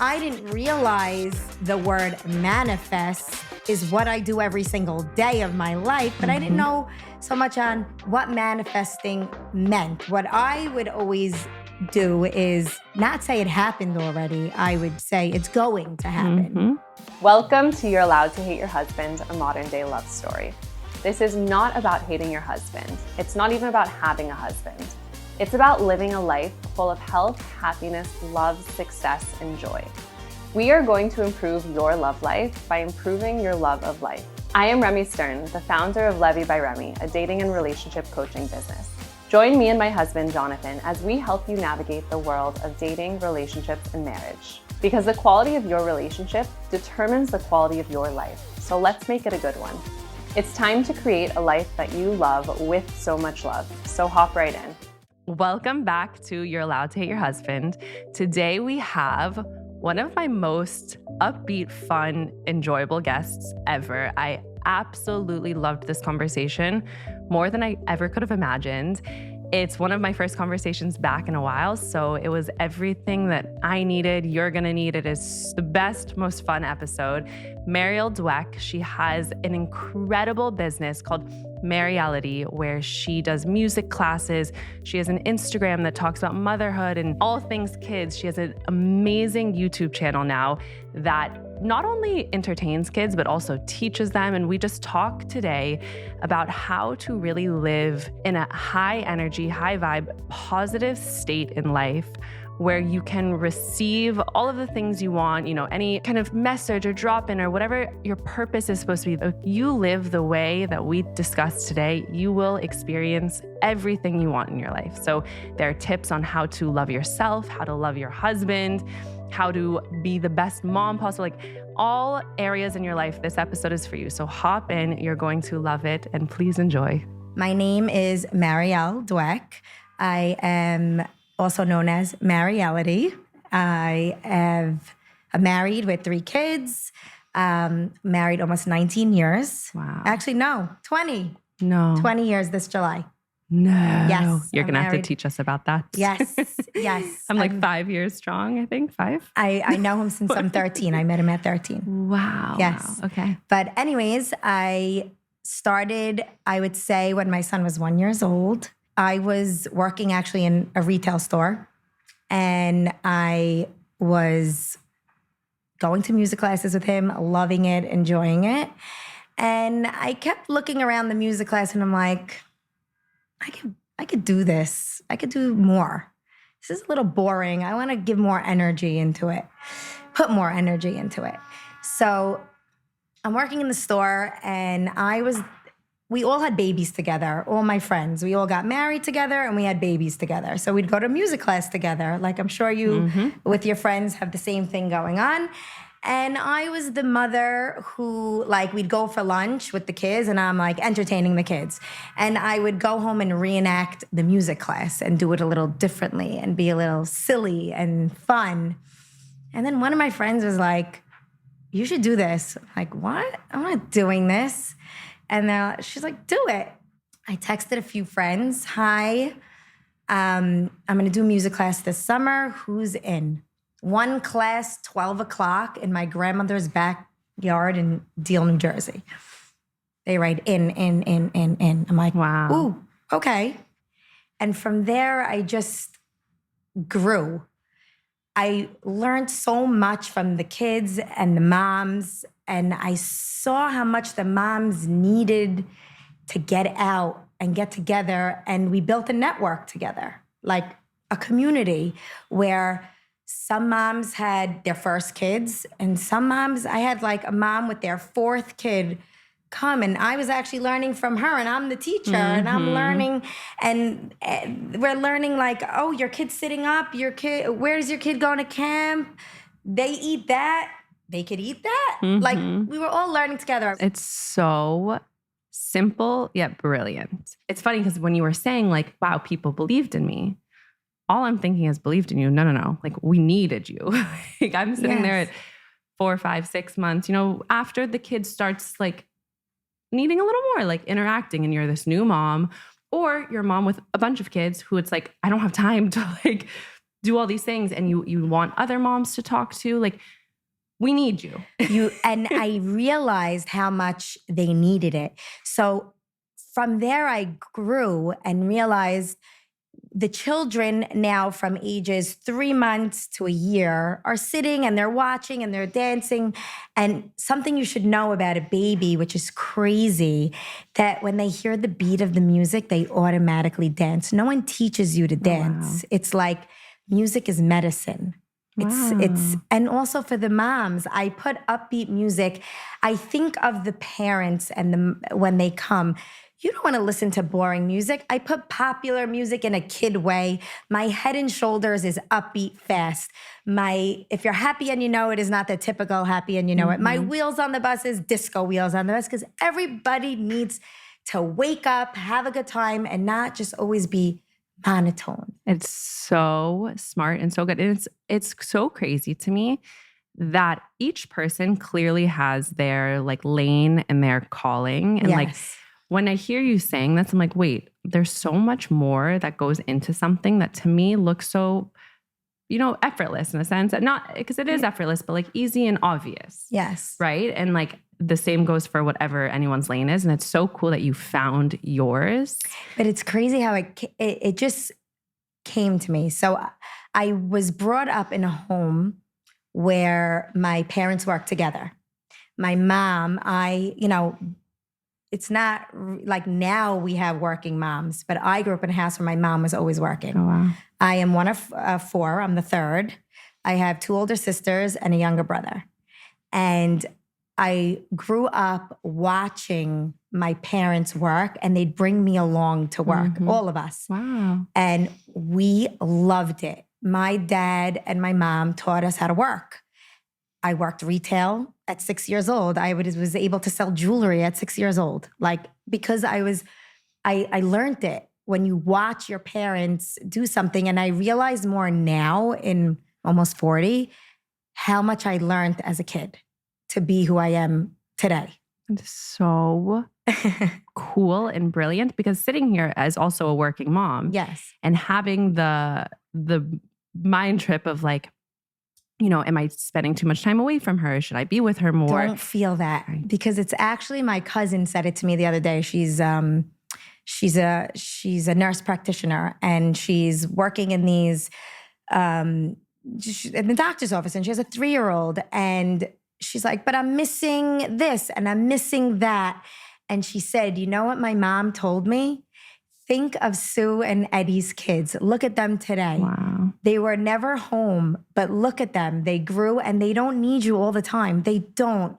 I didn't realize the word manifest is what I do every single day of my life, but I didn't know so much on what manifesting meant. What I would always do is not say it happened already. I would say it's going to happen. Welcome to You're Allowed to Hate Your Husband, a modern day love story. This is not about hating your husband. It's not even about having a husband. It's about living a life full of health, happiness, love, success, and joy. We are going to improve your love life by improving your love of life. I am Remy Stern, the founder of Levy by Remy, a dating and relationship coaching business. Join me and my husband, Jonathan, as we help you navigate the world of dating, relationships, and marriage. Because the quality of your relationship determines the quality of your life. So let's make it a good one. It's time to create a life that you love with so much love. So hop right in. Welcome back to You're Allowed to Hate Your Husband. Today we have one of my most upbeat, fun, enjoyable guests ever. I absolutely loved this conversation more than I ever could have imagined. It's one of my first conversations back in a while, so it was everything that I needed. You're gonna need it. Is the best, most fun episode. Mariel Dweck, she has an incredible business called Marielody, where she does music classes. She has an Instagram that talks about motherhood and all things kids. She has an amazing YouTube channel now that not only entertains kids, but also teaches them. And we just talk today about how to really live in a high energy, high vibe, positive state in life where you can receive all of the things you want, any kind of message or drop in or whatever your purpose is supposed to be. If you live the way that we discussed today, you will experience everything you want in your life. So there are tips on how to love yourself, how to love your husband, how to be the best mom possible, like all areas in your life. This episode is for you. So hop in, you're going to love it, and please enjoy. My name is Mariel Dweck. I am also known as Marielody. I'm married with 3 kids, married almost 19 years. Wow. Actually, no, 20. No. 20 years this July. No. Yes. You're going to have to teach us about that. Yes. Yes. I'm like 5 years strong, I think. 5? I know him since I'm 13. I met him at 13. Wow. Yes. Wow. Okay. But anyways, I started, I would say, when my son was 1 year old. I was working actually in a retail store, and I was going to music classes with him, loving it, enjoying it. And I kept looking around the music class, and I'm like, I could do this. I could do more. This is a little boring. I want to give more energy into it, put more energy into it. So I'm working in the store, and we all had babies together, all my friends. We all got married together and we had babies together. So we'd go to music class together. Like I'm sure you with your friends have the same thing going on. And I was the mother who, we'd go for lunch with the kids and I'm entertaining the kids. And I would go home and reenact the music class and do it a little differently and be a little silly and fun. And then one of my friends was like, you should do this. I'm like, what? I'm not doing this. And she's like, do it. I texted a few friends. Hi, I'm going to do music class this summer. Who's in? One class, 12 o'clock in my grandmother's backyard in Deal, New Jersey. They write in. I'm like, wow. Ooh, okay. And from there, I just grew. I learned so much from the kids and the moms, and I saw how much the moms needed to get out and get together, and we built a network together, like a community where some moms had their first kids, and some moms, I had a mom with their 4th kid come, and I was actually learning from her, and I'm the teacher, and I'm learning, and we're learning oh, your kid's sitting up, where's your kid going to camp? They eat that, they could eat that. We were all learning together. It's so simple yet brilliant. It's funny because when you were saying wow, people believed in me, all I'm thinking is believed in you. No. We needed you. I'm sitting there at 4, 5, 6 months, after the kid starts needing a little more interacting, and you're this new mom, or you're a mom with a bunch of kids who it's I don't have time to do all these things and you want other moms to talk to. Like, we need you. And I realized how much they needed it. So from there, I grew and realized the children now from ages 3 months to a year are sitting and they're watching and they're dancing. And something you should know about a baby, which is crazy, that when they hear the beat of the music, they automatically dance. No one teaches you to dance. Wow. It's like music is medicine. It's and also for the moms, I put upbeat music. I think of the parents and when they come, you don't want to listen to boring music. I put popular music in a kid way. My Head and Shoulders is upbeat fast. If you're happy and you know it is not the typical happy and you know it. My Wheels on the Bus is disco wheels on the bus because everybody needs to wake up, have a good time, and not just always be monotone. It's so smart and so good. And it's so crazy to me that each person clearly has their like lane and their calling. And like when I hear you saying this, I'm like, wait, there's so much more that goes into something that to me looks so, effortless in a sense. Not because it is effortless, but like easy and obvious. Yes. Right. And like the same goes for whatever anyone's lane is. And it's so cool that you found yours. But it's crazy how it just came to me. So I was brought up in a home where my parents worked together. My mom, it's not like now we have working moms, but I grew up in a house where my mom was always working. Oh, wow. I am one of 4. I'm the third. I have 2 older sisters and a younger brother. And I grew up watching my parents work and they'd bring me along to work, all of us. Wow. And we loved it. My dad and my mom taught us how to work. I worked retail at 6 years old. I was able to sell jewelry at 6 years old. Like, because I learned it when you watch your parents do something. And I realize more now in almost 40, how much I learned as a kid to be who I am today. It's so cool and brilliant because sitting here as also a working mom, yes, and having the mind trip of like, am I spending too much time away from her? Should I be with her more? Don't feel that because it's actually my cousin said it to me the other day. She's a nurse practitioner and she's working in these in the doctor's office and she has a 3-year-old and she's like, but I'm missing this and I'm missing that. And she said, you know what my mom told me? Think of Sue and Eddie's kids. Look at them today. Wow. They were never home, but look at them. They grew and they don't need you all the time. They don't.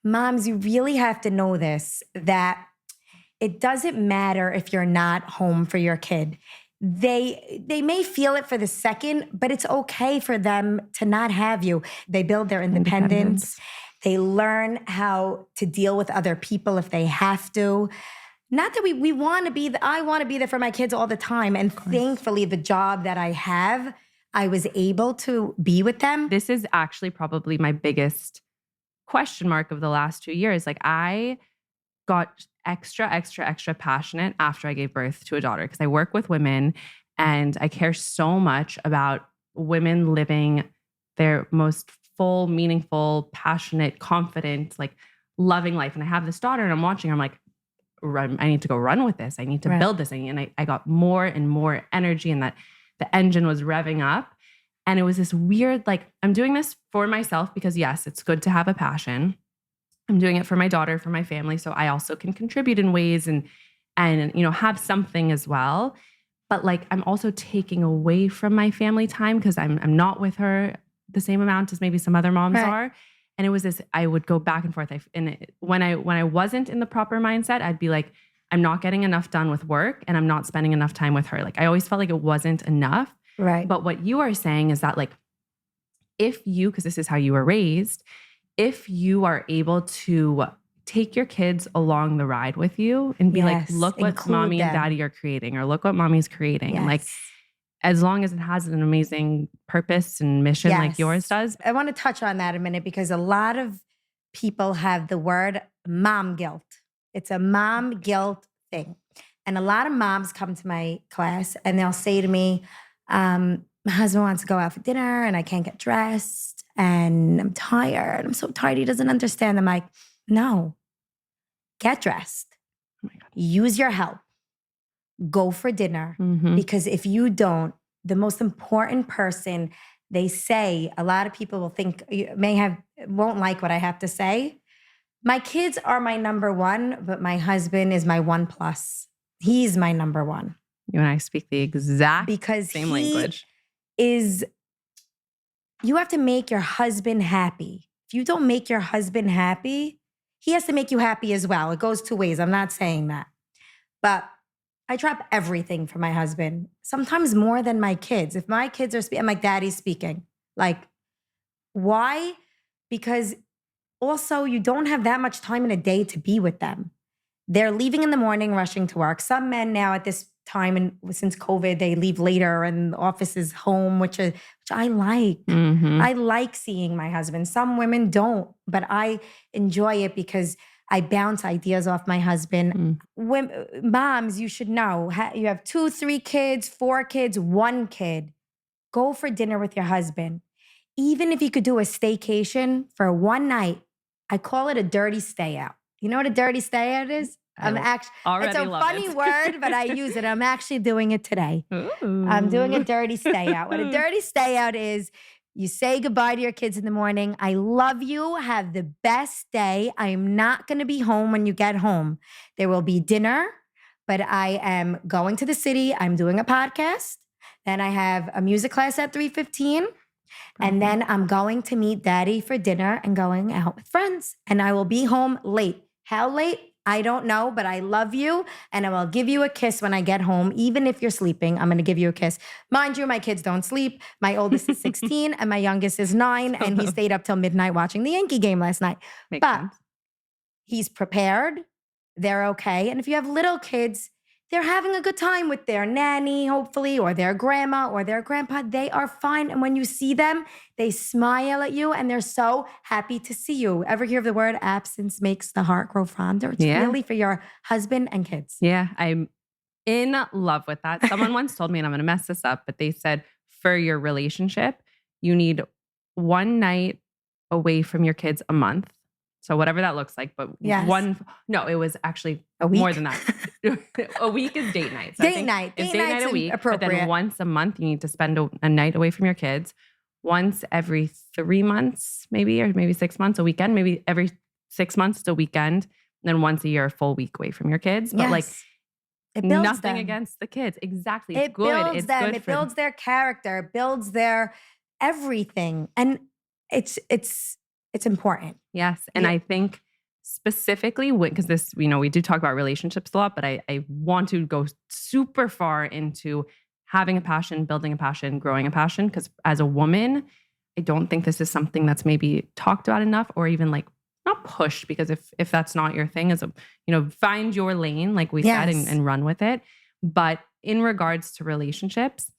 Moms, you really have to know this, that it doesn't matter if you're not home for your kid. They may feel it for the second, but it's okay for them to not have you. They build their independence. They learn how to deal with other people if they have to. Not that we want to be, I want to be there for my kids all the time. And thankfully, the job that I have, I was able to be with them. This is actually probably my biggest question mark of the last 2 years. Like I got extra passionate after I gave birth to a daughter because I work with women and I care so much about women living their most full, meaningful, passionate, confident, like loving life. And I have this daughter and I'm watching her, I'm like, I need to go run with this. I need to build this. And I got more and more energy and that the engine was revving up. And it was this weird, like, I'm doing this for myself because yes, it's good to have a passion. I'm doing it for my daughter, for my family. So I also can contribute in ways and have something as well. But like, I'm also taking away from my family time because I'm not with her the same amount as maybe some other moms are. And it was this, I would go back and forth. When I wasn't in the proper mindset, I'd be like, I'm not getting enough done with work and I'm not spending enough time with her. Like I always felt like it wasn't enough. Right. But what you are saying is that like, because this is how you were raised, if you are able to take your kids along the ride with you and be like, look what mommy and daddy are creating, or look what mommy's creating. And like, as long as it has an amazing purpose and mission like yours does. I want to touch on that a minute because a lot of people have the word mom guilt. It's a mom guilt thing. And a lot of moms come to my class and they'll say to me, my husband wants to go out for dinner and I can't get dressed and I'm tired. I'm so tired. He doesn't understand. I'm like, no, get dressed. Oh my God. Use your help. Go for dinner. Mhm. Because if you don't, the most important person, they say, a lot of people will think, won't like what I have to say. My kids are my number one, but my husband is my 1+. He's my number one. You and I speak the exact Because same he language. You have to make your husband happy. If you don't make your husband happy, he has to make you happy as well. It goes two ways. I'm not saying that. But I drop everything for my husband, sometimes more than my kids. If my kids are speaking, I'm like, Daddy's speaking. Like, why? Because also you don't have that much time in a day to be with them. They're leaving in the morning, rushing to work. Some men now at this time, and since COVID, they leave later and the office is home, which I like. Mhm. I like seeing my husband. Some women don't, but I enjoy it because I bounce ideas off my husband. Moms, you should know, you have 2, 3 kids, 4 kids, 1 kid. Go for dinner with your husband. Even if you could do a staycation for one night, I call it a dirty stay out. You know what a dirty stay out is? It's already a love funny it. word, but I use it. I'm actually doing it today. Ooh. I'm doing a dirty stay out. What a dirty stay out is, you say goodbye to your kids in the morning. I love you. Have the best day. I am not going to be home when you get home. There will be dinner, but I am going to the city. I'm doing a podcast. Then I have a music class at 3:15. And then I'm going to meet Daddy for dinner and going out with friends. And I will be home late. How late? I don't know, but I love you. And I will give you a kiss when I get home. Even if you're sleeping, I'm going to give you a kiss. Mind you, my kids don't sleep. My oldest is 16 and my youngest is 9. And he stayed up till midnight watching the Yankee game last night. Makes But sense. he's prepared. They're okay. And if you have little kids, they're having a good time with their nanny, hopefully, or their grandma or their grandpa. They are fine. And when you see them, they smile at you and they're so happy to see you. Ever hear of the word absence makes the heart grow fonder? It's really for your husband and kids. Yeah, I'm in love with that. Someone once told me, and I'm going to mess this up, but they said for your relationship, you need 1 night away from your kids a month. So whatever that looks like, but it was actually A week? more than that. A week is date night. So Date night. It's Date date night night's a week, appropriate. but then once a month, you need to spend a night away from your kids. Once every 3 months, maybe, or maybe 6 months, a weekend. Maybe every 6 months, it's a weekend. And then once a year, a full week away from your kids. But like, it builds nothing them. Against the kids. Exactly. It builds It's them. good It for builds their character. It builds their everything. And it's important. Yes. And I think specifically, because this, we do talk about relationships a lot, but I want to go super far into having a passion, building a passion, growing a passion. Because as a woman, I don't think this is something that's maybe talked about enough, or even like not pushed, because if that's not your thing, find your lane, like we said, and run with it. But in regards to relationships,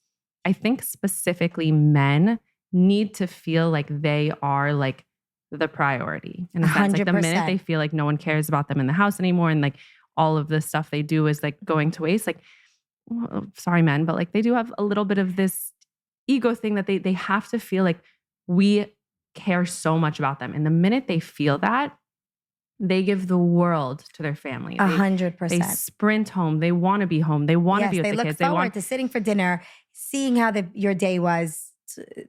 I think specifically men need to feel like they are like the priority. In a sense, like the minute they feel like no one cares about them in the house anymore, and like all of the stuff they do is like going to waste, like, well, sorry men, but like they do have a little bit of this ego thing that they have to feel like we care so much about them. And the minute they feel that, they give the world to their family. 100%. They sprint home. They want to be home. They want to be with the kids. They look forward to sitting for dinner, seeing how your day was.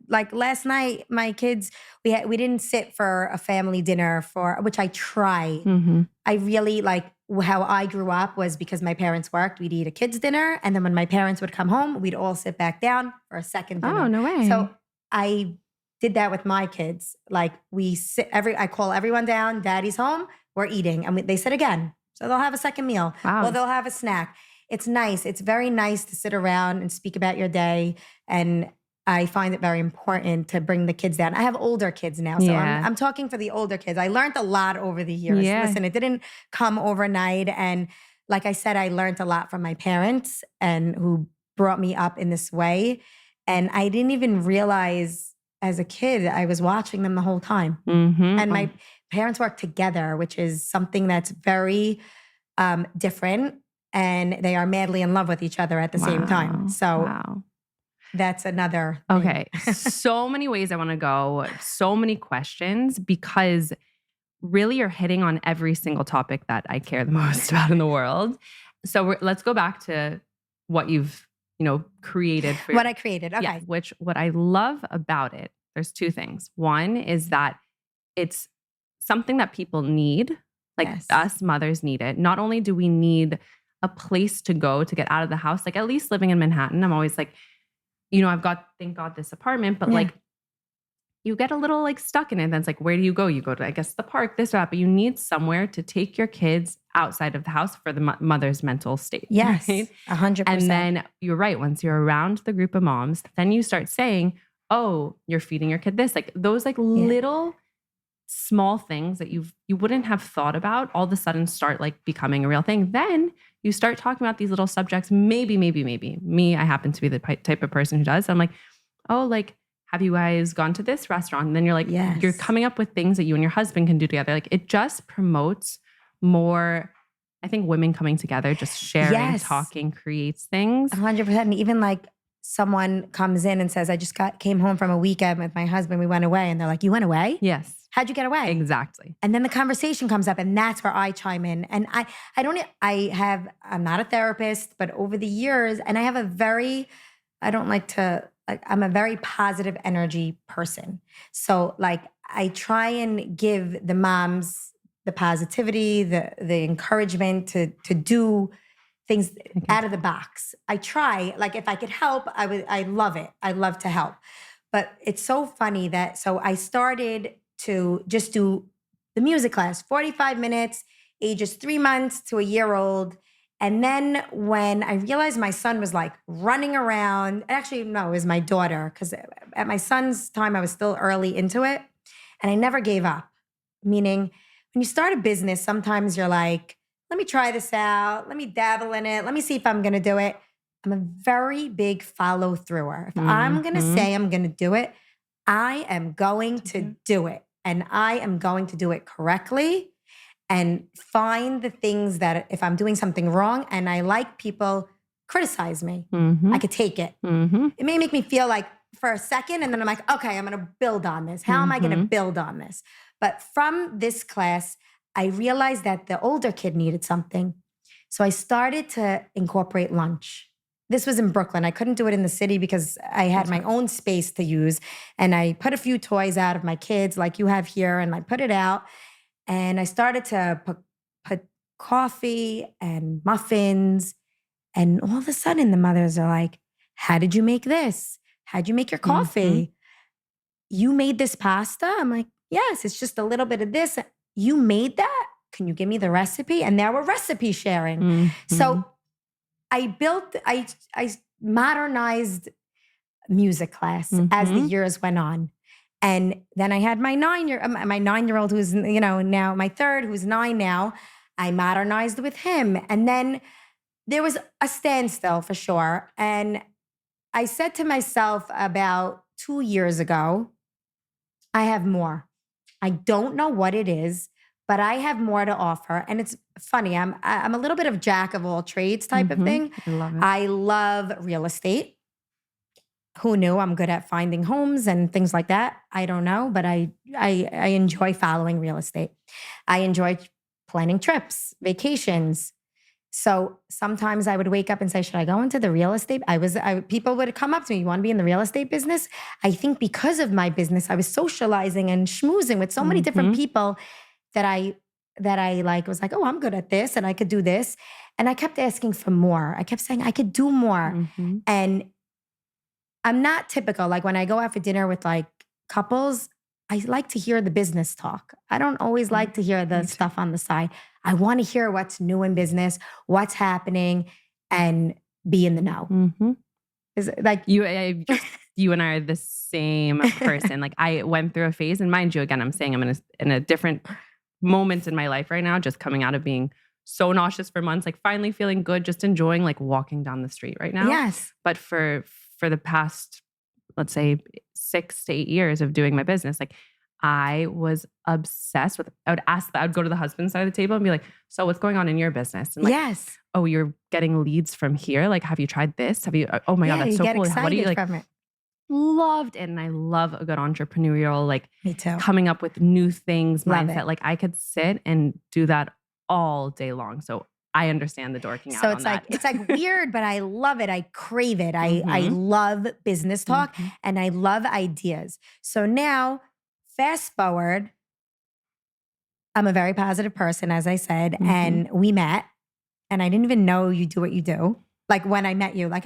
Like last night, my kids, we didn't sit for a family dinner, which I try. Mm-hmm. I really like how I grew up was because my parents worked. We'd eat a kids' dinner, and then when my parents would come home, we'd all sit back down for a second dinner. Oh, no way. So I did that with my kids. Like I call everyone down. Daddy's home. We're eating, and they sit again. So they'll have a second meal. Wow. Well, they'll have a snack. It's nice. It's very nice to sit around and speak about your day. And I find it very important to bring the kids down. I have older kids now, so I'm talking for the older kids. I learned a lot over the years. Yeah. Listen, it didn't come overnight. And like I said, I learned a lot from my parents and who brought me up in this way. And I didn't even realize as a kid, I was watching them the whole time. Mm-hmm. And my parents work together, which is something that's very different. And they are madly in love with each other at the same time. So that's another thing. Okay. So many ways I want to go, so many questions, because really you're hitting on every single topic that I care the most about in the world. So let's go back to what you've, created for what I created. Okay. Yeah, what I love about it, there's two things. One is that it's something that people need, like Yes. us mothers need it. Not only do we need a place to go to get out of the house, like at least living in Manhattan, I'm always like, I've got, thank God, this apartment, but like you get a little like stuck in it. Then it's like, where do you go? You go to, I guess, the park, this or that, but you need somewhere to take your kids outside of the house for the mother's mental state. Yes, right? 100%. And then you're right. Once you're around the group of moms, then you start saying, oh, you're feeding your kid this, like those like little small things that you wouldn't have thought about all of a sudden start like becoming a real thing. Then you start talking about these little subjects. Maybe me, I happen to be the type of person who does. I'm like, oh, like, have you guys gone to this restaurant? And then you're like, you're coming up with things that you and your husband can do together. Like it just promotes more, I think, women coming together, just sharing, talking, creates things. 100%. And even like someone comes in and says, I just came home from a weekend with my husband. We went away. And they're like, you went away? Yes. How'd you get away? Exactly. And then the conversation comes up and that's where I chime in. And I'm not a therapist, but over the years, and I have I'm a very positive energy person. So like I try and give the moms the positivity, the encouragement to do things out of the box. I try, like if I could help, I love it. I love to help. But it's so funny so I started to just do the music class, 45 minutes, ages 3 months to a year old. And then when I realized my son was like running around, actually, no, it was my daughter, because at my son's time, I was still early into it. And I never gave up. Meaning, when you start a business, sometimes you're like, let me try this out. Let me dabble in it. Let me see if I'm going to do it. I'm a very big follow througher. If I'm going to say I'm going to do it, I am going to do it. And I am going to do it correctly and find the things that if I'm doing something wrong and I like people criticize me, I could take it. It may make me feel like for a second and then I'm like, okay, I'm going to build on this. How am I going to build on this? But from this class, I realized that the older kid needed something. So I started to incorporate lunch. This was in Brooklyn. I couldn't do it in the city because I had my own space to use. And I put a few toys out of my kids like you have here and I put it out. And I started to put coffee and muffins. And all of a sudden the mothers are like, how did you make this? How'd you make your coffee? You made this pasta? I'm like, yes, it's just a little bit of this. You made that? Can you give me the recipe? And now we're recipe sharing. So I modernized music class as the years went on. And then I had my 9-year-old who's, now my third, who's 9 now. I modernized with him. And then there was a standstill for sure. And I said to myself about 2 years ago, I have more. I don't know what it is, but I have more to offer. And it's funny, I'm a little bit of jack of all trades type of thing. I love it. I love real estate. Who knew I'm good at finding homes and things like that? I don't know, but I enjoy following real estate. I enjoy planning trips, vacations. So sometimes I would wake up and say, should I go into the real estate? People would come up to me, you want to be in the real estate business? I think because of my business, I was socializing and schmoozing with so many different people that I was like, oh, I'm good at this and I could do this. And I kept asking for more. I kept saying I could do more. And I'm not typical. Like when I go out for dinner with like couples, I like to hear the business talk. I don't always like to hear the stuff on the side. I want to hear what's new in business, what's happening, and be in the know. Is it like you and I are the same person. Like I went through a phase, and mind you, again, I'm saying I'm in a different moment in my life right now, just coming out of being so nauseous for months, like finally feeling good, just enjoying like walking down the street right now. Yes. But for the past, let's say 6 to 8 years of doing my business, like I was obsessed with, I would go to the husband's side of the table and be like, so what's going on in your business? And like, Yes. oh, you're getting leads from here. Like, have you tried this? Have you, oh my God, that's you so get cool. excited What do you like? from it. Loved it. And I love a good entrepreneurial, like Me too. coming up with new things Love mindset. it. Like I could sit and do that all day long. So I understand the dorking out So on it's that. like, it's like weird, but I love it. I crave it. I love business talk and I love ideas. So now fast forward, I'm a very positive person, as I said, and we met and I didn't even know you do what you do. Like when I met you, like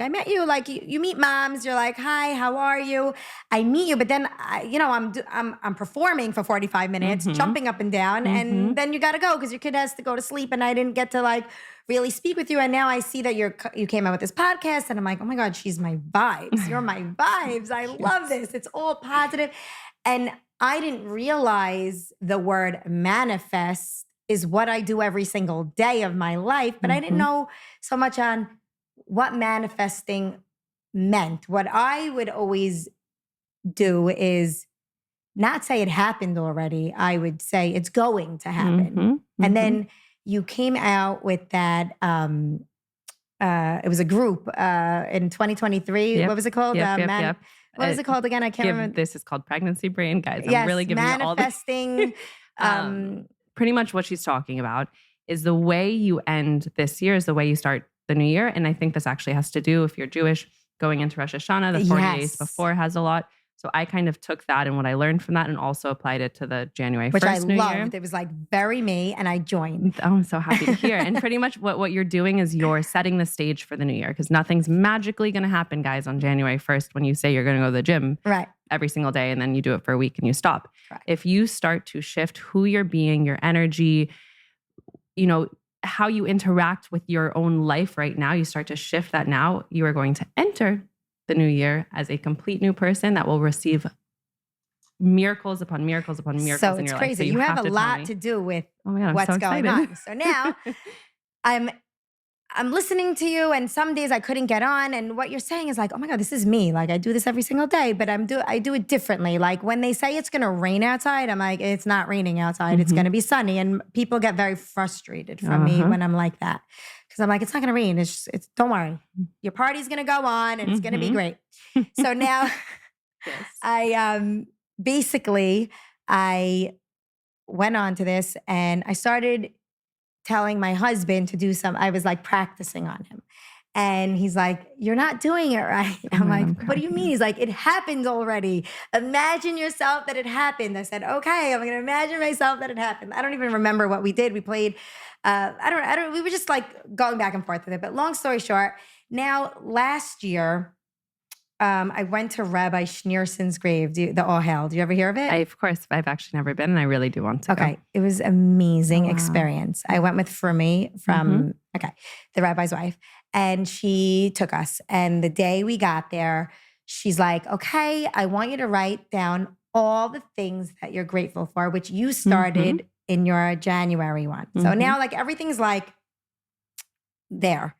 you meet moms, you're like, hi, how are you? I meet you, but then I'm performing for 45 minutes, jumping up and down, and then you got to go because your kid has to go to sleep, and I didn't get to like really speak with you. And now I see that you came out with this podcast, and I'm like, oh my God, she's my vibes. You're my vibes. I love this. It's all positive. And I didn't realize the word manifest is what I do every single day of my life, but I didn't know so much on what manifesting meant. What I would always do is not say it happened already. I would say it's going to happen. And then you came out with that, it was a group in 2023. Yep. What was it called? Yep. What was it called again? I can't remember. This is called Pregnancy Brain, guys. I'm Yes, really giving you all the manifesting. Pretty much what she's talking about is the way you end this year is the way you start the new year. And I think this actually has to do, if you're Jewish, going into Rosh Hashanah, the 40 days before has a lot. So I kind of took that and what I learned from that and also applied it to the January 1st Which I New loved. Year. It was like very me, and I joined. Oh, I'm so happy to hear. And pretty much what you're doing is you're setting the stage for the new year because nothing's magically going to happen, guys, on January 1st when you say you're going to go to the gym every single day and then you do it for a week and you stop. Right. If you start to shift who you're being, your energy, how you interact with your own life right now, you start to shift that now, you are going to enter the new year as a complete new person that will receive miracles upon miracles upon miracles so in it's your crazy. life. So you have a lot to do with what's going on. So now I'm listening to you, and some days I couldn't get on, and what you're saying is like, oh my God, this is me. Like I do this every single day, but I do it differently. Like when they say it's gonna rain outside, I'm like, it's not raining outside. It's gonna be sunny, and people get very frustrated from me when I'm like that. Because I'm like, it's not gonna rain. It's don't worry. Your party's gonna go on and it's gonna be great. So now I basically I went on to this and I started telling my husband to do I was like practicing on him. And he's like, you're not doing it right. I'm like, what do you mean? He's like, it happened already. Imagine yourself that it happened. I said, okay, I'm going to imagine myself that it happened. I don't even remember what we did. We played, we were just like going back and forth with it. But long story short, now last year, I went to Rabbi Schneerson's grave, the All Hail. Do you ever hear of it? Of course, I've actually never been, and I really do want to go. It was amazing experience. I went with Furmi from, the rabbi's wife, and she took us. And the day we got there, she's like, okay, I want you to write down all the things that you're grateful for, which you started in your January one. So now like everything's like there.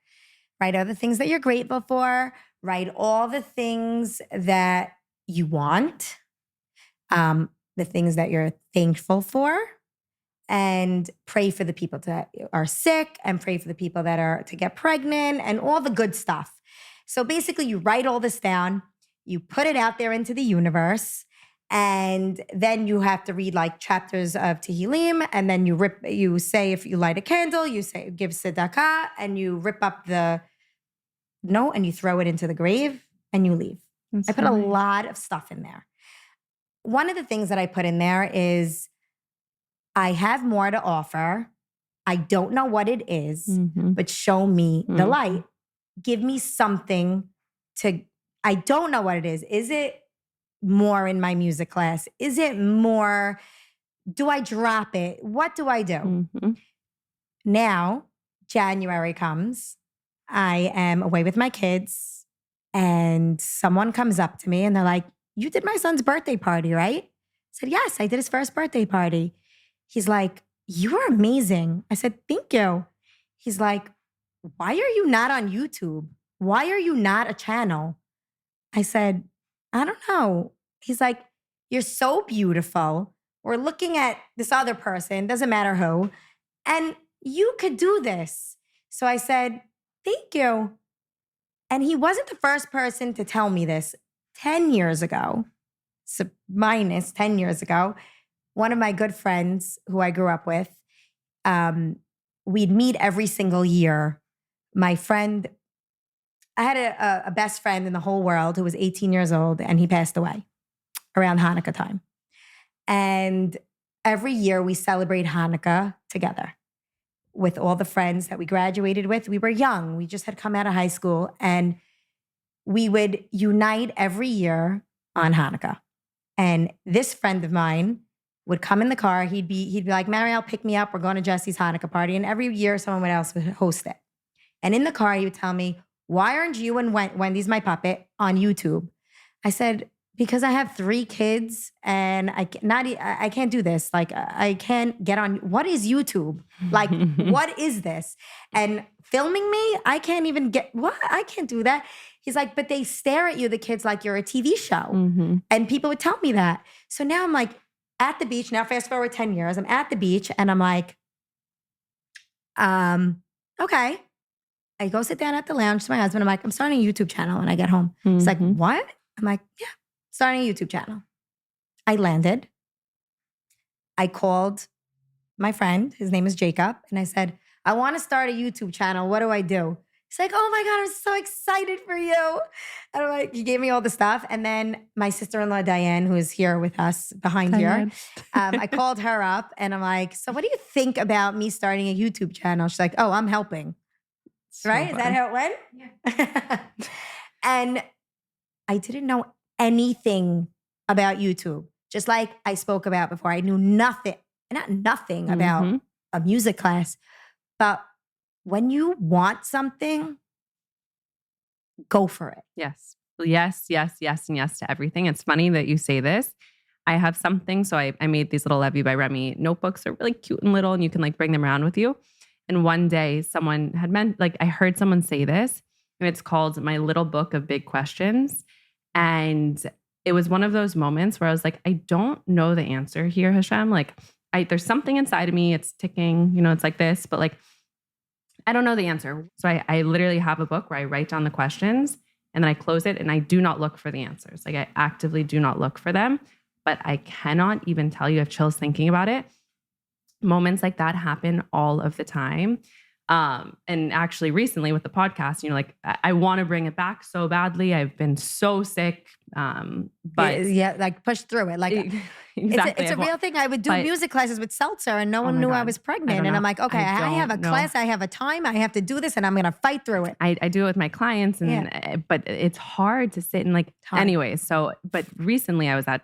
Write all the things that you're grateful for. Write all the things that you want, the things that you're thankful for, and pray for the people that are sick and pray for the people that are to get pregnant and all the good stuff. So basically you write all this down, you put it out there into the universe, and then you have to read like chapters of Tehillim, and then you say if you light a candle, you say give tzedakah, and you rip up the note and you throw it into the grave and you leave. I put a lot of stuff in there. One of the things that I put in there is I have more to offer. I don't know what it is, but show me the light. Give me something I don't know what it is. Is it more in my music class? Is it more, do I drop it? What do I do? Now, January comes. I am away with my kids and someone comes up to me and they're like, you did my son's birthday party, right? I said, yes, I did his first birthday party. He's like, you were amazing. I said, thank you. He's like, why are you not on YouTube? Why are you not a channel? I said, I don't know. He's like, you're so beautiful. we're looking at this other person, doesn't matter who, and you could do this. So I said, thank you. And he wasn't the first person to tell me this. 10 years ago, so minus 10 years ago, one of my good friends who I grew up with, we'd meet every single year. My friend, I had a best friend in the whole world who was 18 years old, and he passed away around Hanukkah time. And every year we celebrate Hanukkah together with all the friends that we graduated with. We were young. We just had come out of high school, and we would unite every year on Hanukkah. And this friend of mine would come in the car. He'd be like, Mariel, pick me up. We're going to Jesse's Hanukkah party. And every year someone else would host it. And in the car, he would tell me, why aren't you and Wendy's my puppet on YouTube? I said, because I have 3 kids and I can't do this. Like, I can't get on. What is YouTube? Like, what is this? And filming me, I can't even get, what? I can't do that. He's like, but they stare at you, the kids, like you're a TV show. Mm-hmm. And people would tell me that. So now I'm like at the beach. Now fast forward 10 years, I'm at the beach and I'm like, okay. I go sit down at the lounge to my husband. I'm like, I'm starting a YouTube channel when I get home. He's like, what? I'm like, yeah, starting a YouTube channel. I landed. I called my friend. His name is Jacob. And I said, I want to start a YouTube channel. What do I do? He's like, oh my God, I'm so excited for you. And I'm like, he gave me all the stuff. And then my sister-in-law, Diane, who is here with us behind here, I called her up and I'm like, so what do you think about me starting a YouTube channel? She's like, oh, I'm helping. So right? fun. Is that how it went? Yeah. And I didn't know anything about YouTube. Just like I spoke about before, I knew nothing about a music class. But when you want something, go for it. Yes. Yes, yes, yes, and yes to everything. It's funny that you say this. I have something. So I made these little Levy by Remy notebooks. They're really cute and little, and you can like bring them around with you. And one day someone had I heard someone say this, and it's called My Little Book of Big Questions. And it was one of those moments where I was like, I don't know the answer here, Hashem. Like, there's something inside of me. It's ticking, it's like this, but like, I don't know the answer. So I literally have a book where I write down the questions and then I close it and I do not look for the answers. Like, I actively do not look for them, but I cannot even tell you, I have chills thinking about it. Moments like that happen all of the time. And actually recently with the podcast, I want to bring it back so badly. I've been so sick. But yeah, like push through it. Like exactly. it's a real thing. I would do music classes with seltzer and no one knew I was pregnant. And I'm like, okay, I have a class, I have a time, I have to do this and I'm going to fight through it. I do it with my clients but it's hard to sit and anyways. So, but recently I was at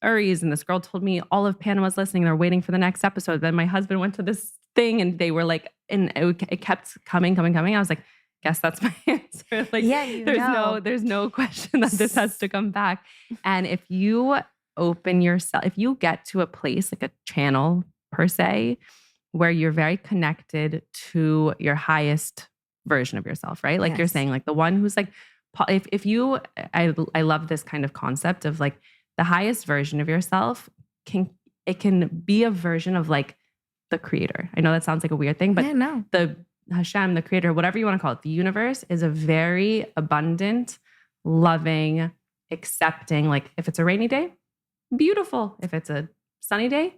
Uri's and this girl told me all of Panama's listening. They're waiting for the next episode. Then my husband went to this thing and they were like, and it kept coming. I was like, guess that's my answer. Like, there's no question that this has to come back. And if you open yourself, if you get to a place like a channel per se, where you're very connected to your highest version of yourself, right? Like you're saying, like the one who's like, I love this kind of concept of like the highest version of yourself can be a version of like the creator. I know that sounds like a weird thing, but the Hashem, the creator, whatever you want to call it, the universe is a very abundant, loving, accepting. Like if it's a rainy day, beautiful. If it's a sunny day,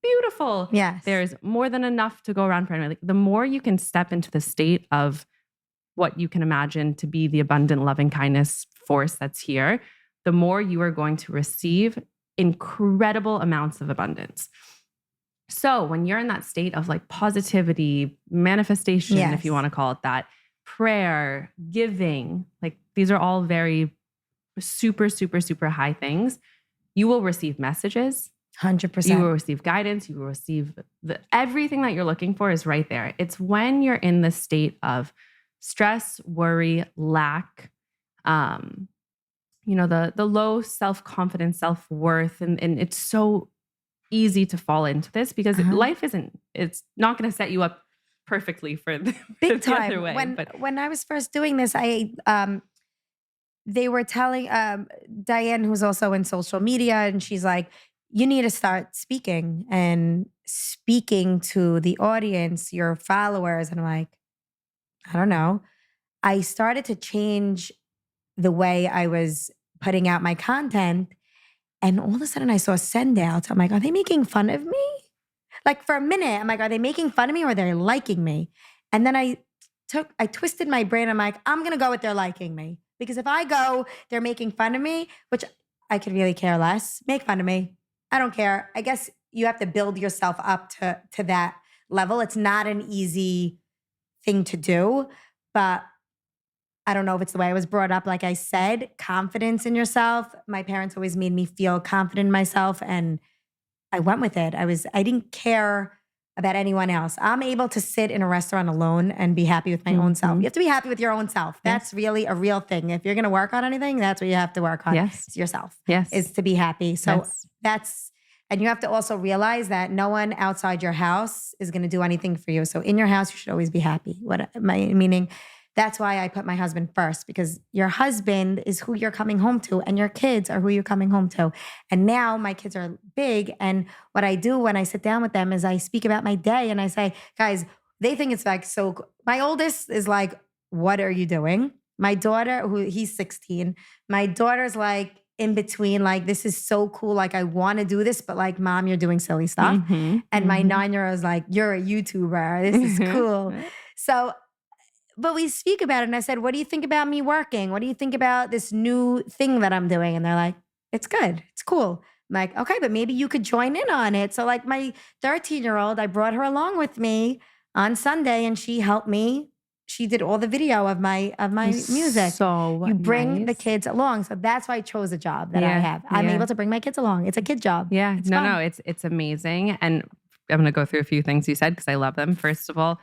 beautiful. Yes. There's more than enough to go around for anyone. Like the more you can step into the state of what you can imagine to be the abundant, loving kindness force that's here, the more you are going to receive incredible amounts of abundance. So when you're in that state of like positivity, manifestation, if you want to call it that, prayer, giving, like these are all very super, super, super high things. You will receive messages. 100%. You will receive guidance. You will receive everything that you're looking for is right there. It's when you're in the state of stress, worry, lack, the low self-confidence, self-worth, and it's so easy to fall into this because life it's not going to set you up perfectly for the other way. When I was first doing this, they were telling Diane, who's also in social media, and she's like, you need to start speaking to the audience, your followers. And I'm like, I don't know. I started to change the way I was putting out my content. And all of a sudden I saw send outs. I'm like, are they making fun of me? Like for a minute, I'm like, are they making fun of me or they're liking me? And then I twisted my brain. I'm like, I'm going to go with they're liking me. Because if I go, they're making fun of me, which I could really care less. Make fun of me. I don't care. I guess you have to build yourself up to that level. It's not an easy thing to do, but I don't know if it's the way I was brought up. Like I said, confidence in yourself. My parents always made me feel confident in myself, and I went with it. I didn't care about anyone else. I'm able to sit in a restaurant alone and be happy with my own self. You have to be happy with your own self. That's really a real thing. If you're going to work on anything, that's what you have to work on. Yes. It's yourself. Yes. Is to be happy. So and you have to also realize that no one outside your house is going to do anything for you. So in your house, you should always be happy. Meaning, that's why I put my husband first, because your husband is who you're coming home to and your kids are who you're coming home to. And now my kids are big. And what I do when I sit down with them is I speak about my day and I say, guys, they think it's like, so my oldest is like, what are you doing? My daughter, he's 16, my daughter's like in between, like, this is so cool. Like, I want to do this, but like, mom, you're doing silly stuff. And my 9-year-old is like, you're a YouTuber. This is cool. So, but we speak about it. And I said, what do you think about me working? What do you think about this new thing that I'm doing? And they're like, it's good. It's cool. I'm like, okay, but maybe you could join in on it. So like my 13-year-old, I brought her along with me on Sunday and she helped me. She did all the video of my music. So you bring the kids along. So that's why I chose a job that I have. I'm able to bring my kids along. It's a kid job. Yeah. It's fun. It's amazing. And I'm going to go through a few things you said because I love them. First of all,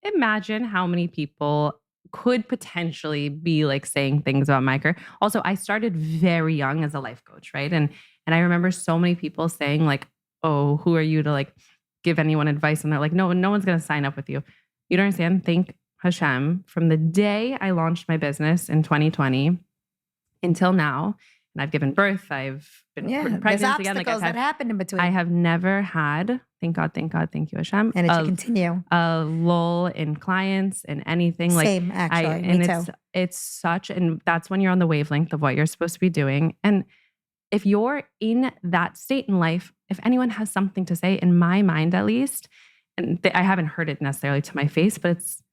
imagine how many people could potentially be like saying things about my career. Also, I started very young as a life coach, right? And I remember so many people saying like, oh, who are you to like give anyone advice? And they're like, no one's going to sign up with you. You don't understand. Thank Hashem, from the day I launched my business in 2020 until now, and I've given birth, I've been pregnant again. Like that happened in between. I have never had, thank God, thank you, Hashem. And it should continue. A lull in clients and anything. Same, actually. Me too. It's such, and that's when you're on the wavelength of what you're supposed to be doing. And if you're in that state in life, if anyone has something to say, in my mind at least, and I haven't heard it necessarily to my face, but it's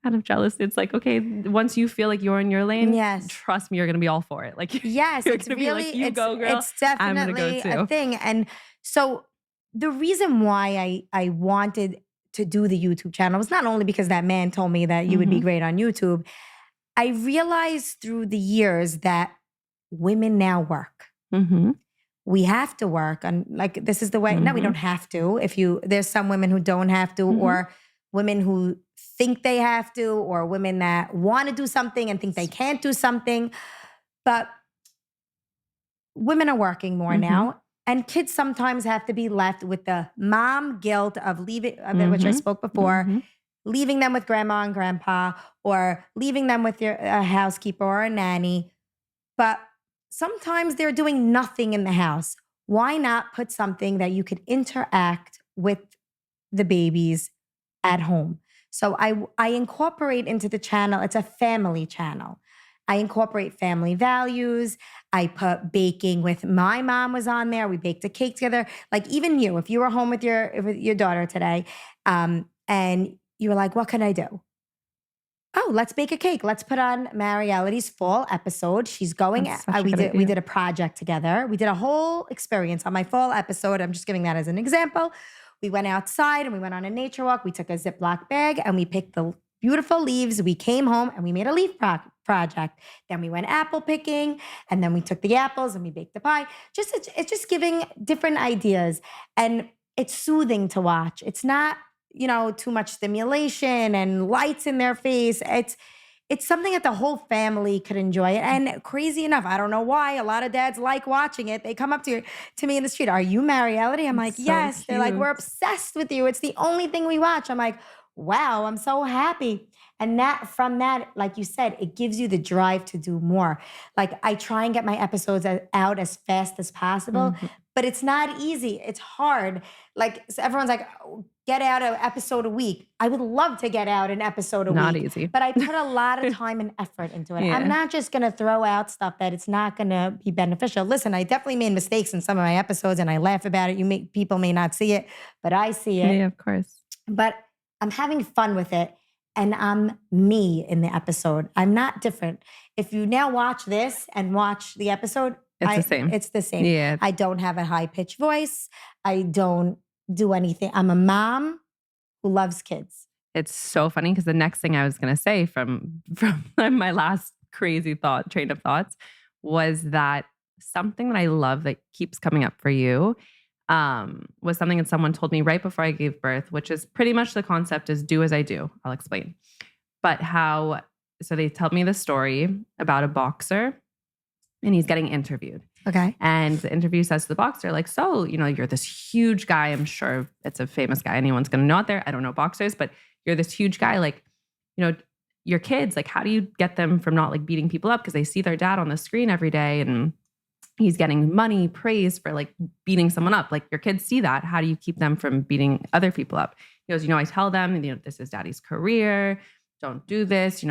out of jealousy. It's like, okay, once you feel like you're in your lane, trust me, you're going to be all for it. Like, yes, it's really, like, you go, girl. It's definitely a thing. And so the reason why I wanted to do the YouTube channel was not only because that man told me that you would be great on YouTube. I realized through the years that women now work. We have to work on, like, this is the way. No, we don't have to. There's some women who don't have to, or women who think they have to, or women that want to do something and think they can't do something. But women are working more now. And kids sometimes have to be left with the mom guilt of leaving, which I spoke before, leaving them with grandma and grandpa, or leaving them with a housekeeper or a nanny. But sometimes they're doing nothing in the house. Why not put something that you could interact with the babies at home? So I incorporate into the channel, it's a family channel. I incorporate family values. I put baking with, my mom was on there. We baked a cake together. Like, even you, if you were home with your daughter today, and you were like, what can I do? Oh, let's bake a cake. Let's put on Marielody's fall episode. She's going, we did a project together. We did a whole experience on my fall episode. I'm just giving that as an example. We went outside and we went on a nature walk. We took a Ziploc bag and we picked the beautiful leaves. We came home and we made a leaf project. Then we went apple picking, and then we took the apples and we baked the pie. It's just giving different ideas, and it's soothing to watch. It's not, too much stimulation and lights in their face. It's something that the whole family could enjoy. And crazy enough, I don't know why, a lot of dads like watching it. They come up to me in the street, are you Marielody? I'm like, yes. They're like, we're obsessed with you. It's the only thing we watch. I'm like, wow, I'm so happy. And from that, like you said, it gives you the drive to do more. Like, I try and get my episodes out as fast as possible, but it's not easy. It's hard. Like so everyone's like, oh, get out an episode a week. I would love to get out an episode a Not week. easy. But I put a lot of time and effort into it. Yeah. I'm not just going to throw out stuff that it's not going to be beneficial. Listen, I definitely made mistakes in some of my episodes and I laugh about it. People may not see it, but I see it. Yeah, of course. But I'm having fun with it. And I'm me in the episode. I'm not different. If you now watch this and watch the episode, It's the same. It's the same. Yeah. I don't have a high-pitched voice. I don't do anything. I'm a mom who loves kids. It's so funny because the next thing I was going to say from my last crazy train of thoughts was that something that I love that keeps coming up for you was something that someone told me right before I gave birth, which is pretty much the concept is do as I do. I'll explain. But so they tell me the story about a boxer and he's getting interviewed. Okay. And the interview says to the boxer, like, so, you're this huge guy. I'm sure it's a famous guy. Anyone's going to know out there. I don't know boxers, but you're this huge guy. Like, your kids, like, how do you get them from not like beating people up? Because they see their dad on the screen every day and he's getting money, praise for like beating someone up. Like your kids see that. How do you keep them from beating other people up? He goes, I tell them, this is daddy's career. Don't do this.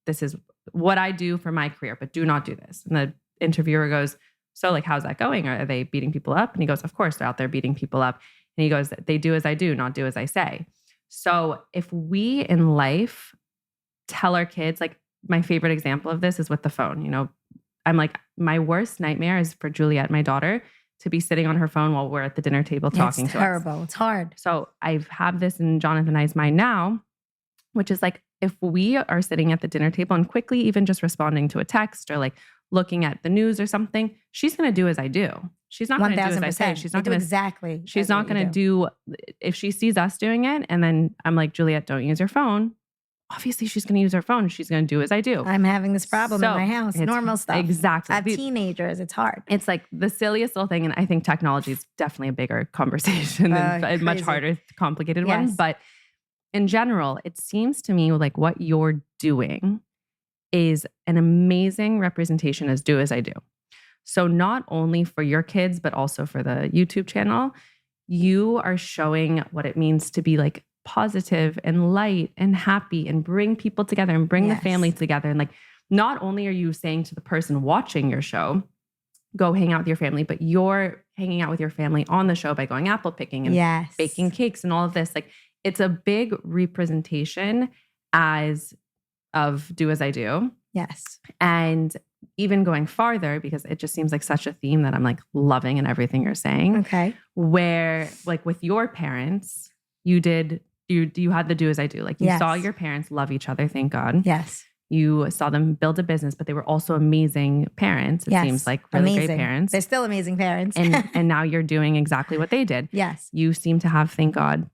This is what I do for my career, but do not do this. And the interviewer goes, so like, how's that going? Are they beating people up? And he goes, of course they're out there beating people up. And he goes, they do as I do, not do as I say. So if we in life tell our kids, like my favorite example of this is with the phone, I'm like, my worst nightmare is for Juliet, my daughter, to be sitting on her phone while we're at the dinner table talking to us. It's terrible. It's hard. So I have this in Jonathan and I's mind now, which is like, if we are sitting at the dinner table and quickly even just responding to a text or like looking at the news or something, she's going to do as I do. She's not going to do as I say. She's not going to exactly. She's not going to do, if she sees us doing it and then I'm like, Juliet, don't use your phone. Obviously, she's going to use her phone. She's going to do as I do. I'm having this problem in my house. Normal stuff. Exactly. I have teenagers. It's hard. It's like the silliest little thing. And I think technology is definitely a bigger conversation and a much harder, complicated one. But in general, it seems to me like what you're doing is an amazing representation as do as I do. So not only for your kids, but also for the YouTube channel, you are showing what it means to be like positive and light and happy and bring people together and bring the family together. And like, not only are you saying to the person watching your show, go hang out with your family, but you're hanging out with your family on the show by going apple picking and baking cakes and all of this. Like, it's a big representation of do as I do. Yes. And even going farther, because it just seems like such a theme that I'm like loving in everything you're saying. Okay. Where like with your parents, you had the do as I do. Like you saw your parents love each other, thank God. Yes. You saw them build a business, but they were also amazing parents. It seems like really great parents. They're still amazing parents. and now you're doing exactly what they did. Yes. You seem to have, thank God,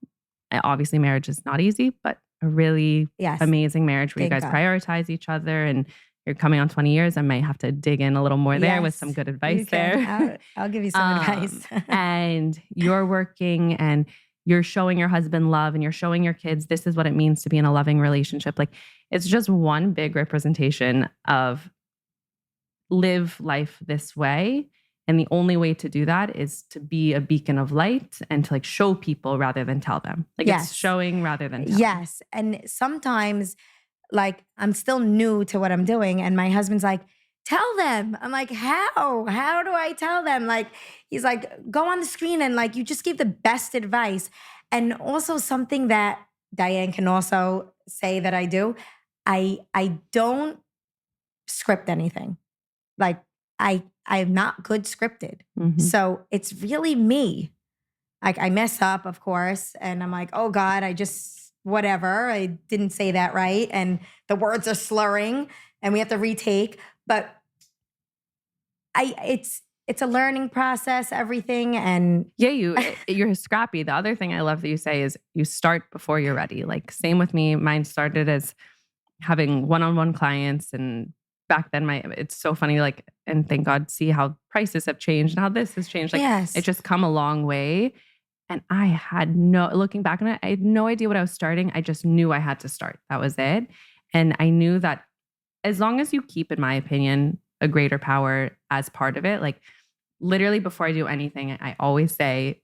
obviously marriage is not easy, but a really amazing marriage where you guys prioritize each other and you're coming on 20 years. I might have to dig in a little more there with some good advice there. I'll give you some advice. And you're working and you're showing your husband love and you're showing your kids, this is what it means to be in a loving relationship. Like it's just one big representation of live life this way. And the only way to do that is to be a beacon of light and to like show people rather than tell them. Like it's showing rather than telling. Yes. And sometimes like I'm still new to what I'm doing and my husband's like, tell them. I'm like, how? How do I tell them? Like, he's like, go on the screen and like, you just give the best advice. And also something that Diane can also say that I do, I don't script anything. Like I'm not good scripted. Mm-hmm. So it's really me. Like I mess up, of course. And I'm like, oh God, whatever. I didn't say that right. And the words are slurring and we have to retake. But it's a learning process, everything. And you're scrappy. The other thing I love that you say is you start before you're ready. Like same with me. Mine started as having one-on-one clients. And back then it's so funny, like, and thank God, see how prices have changed and how this has changed. Like it's just come a long way. And I had looking back on it, I had no idea what I was starting. I just knew I had to start. That was it. And I knew that as long as you keep, in my opinion, a greater power as part of it, like literally before I do anything, I always say,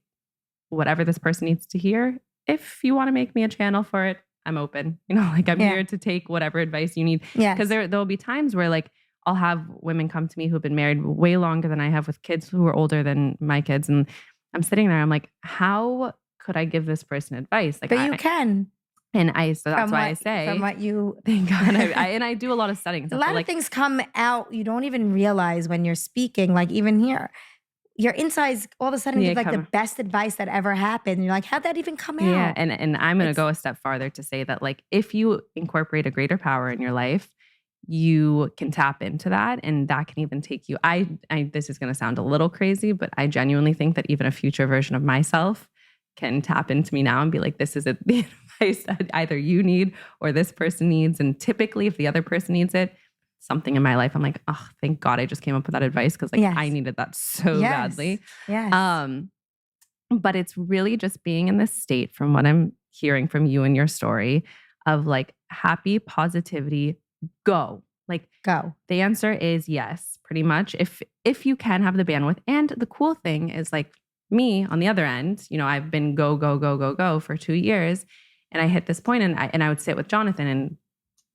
whatever this person needs to hear, if you want to make me a channel for it, I'm open. Like I'm here to take whatever advice you need. Yes. Because there'll be times where like I'll have women come to me who've been married way longer than I have, with kids who are older than my kids. And I'm sitting there, I'm like, how could I give this person advice? Like, but you can. And so that's why I say, from what you, thank God, I do a lot of studying. A lot of things come out you don't even realize when you're speaking. Like even here, your insides all of a sudden give like the best advice that ever happened. You're like, how'd that even come out? Yeah, and I'm going to go a step farther to say that like if you incorporate a greater power in your life, you can tap into that, and that can even take you. This is going to sound a little crazy, but I genuinely think that even a future version of myself can tap into me now and be like, this is the advice that either you need or this person needs. And typically, if the other person needs it, something in my life, I'm like, oh, thank God I just came up with that advice, because like I needed that so badly. Yes. But it's really just being in this state, from what I'm hearing from you and your story, of like happy positivity. Go. The answer is yes, pretty much. If you can have the bandwidth. And the cool thing is like me on the other end, I've been go for 2 years, and I hit this point, and I would sit with Jonathan, and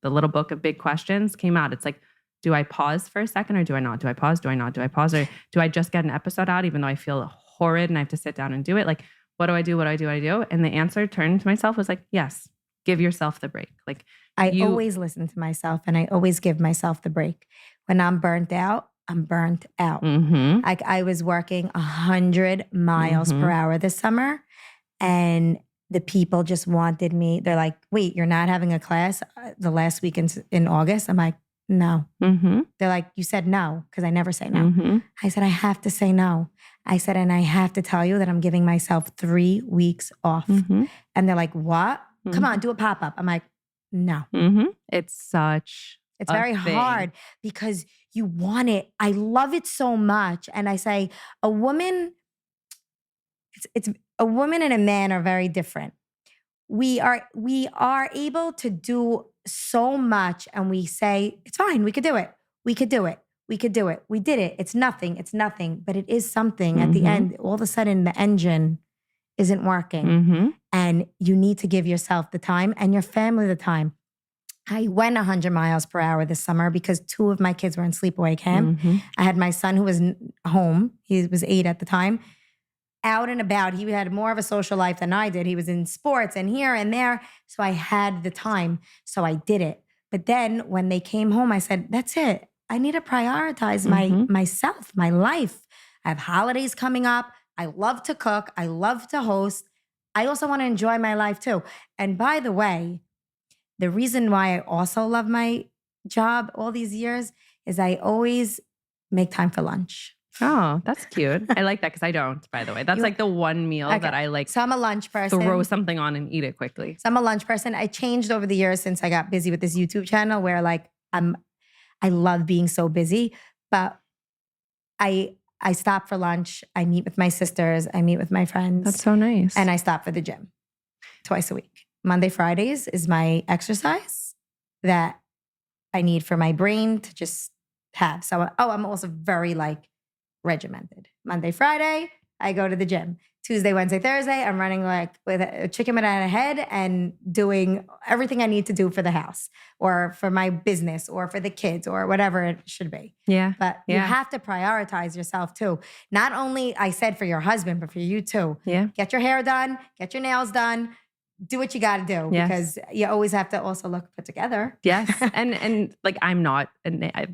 the little book of big questions came out. It's like, do I pause for a second or do I not? Do I pause? Do I not? Do I pause? Or do I just get an episode out even though I feel horrid and I have to sit down and do it? Like, what do I do? What do I do? What do I do? And the answer turned to myself was like, yes, give yourself the break. Like I always listen to myself, and I always give myself the break. When I'm burnt out, I'm burnt out. Mm-hmm. Like I was working 100 miles per hour this summer, and the people just wanted me. They're like, wait, you're not having a class the last week in August? I'm like, no. Mm-hmm. They're like, you said no, because I never say no. Mm-hmm. I said, I have to say no. I said, and I have to tell you that I'm giving myself 3 weeks off. Mm-hmm. And they're like, what? Come on, do a pop-up. I'm like, no. Mm-hmm. It's very hard because you want it. I love it so much. And I say, a woman and a man are very different. We are able to do so much, and we say, it's fine, we could do it. We could do it. We could do it. We did it. It's nothing. But it is something. At the end, all of a sudden the engine isn't working. And you need to give yourself the time and your family the time. I went 100 miles per hour this summer because 2 of my kids were in sleepaway camp. I had my son who was home. He was 8 at the time. Out and about. He had more of a social life than I did. He was in sports and here and there. So I had the time. So I did it. But then when they came home, I said, that's it. I need to prioritize myself, my life. I have holidays coming up. I love to cook. I love to host. I also want to enjoy my life too. And by the way, the reason why I also love my job all these years is I always make time for lunch. Oh, that's cute. I like that because I don't, by the way. That's like the one meal that I like. So I'm a lunch person. Throw something on and eat it quickly. So I'm a lunch person. I changed over the years since I got busy with this YouTube channel where like I love being so busy, but I stop for lunch. I meet with my sisters. I meet with my friends. That's so nice. And I stop for the gym twice a week. Monday, Fridays is my exercise that I need for my brain to just have. So, I'm also very like regimented. Monday, Friday, I go to the gym. Tuesday, Wednesday, Thursday, I'm running like with a chicken banana head and doing everything I need to do for the house or for my business or for the kids or whatever it should be. Yeah. But you have to prioritize yourself too. Not only I said for your husband, but for you too. Yeah. Get your hair done, get your nails done, do what you got to do because you always have to also look put together. Yes. And like I've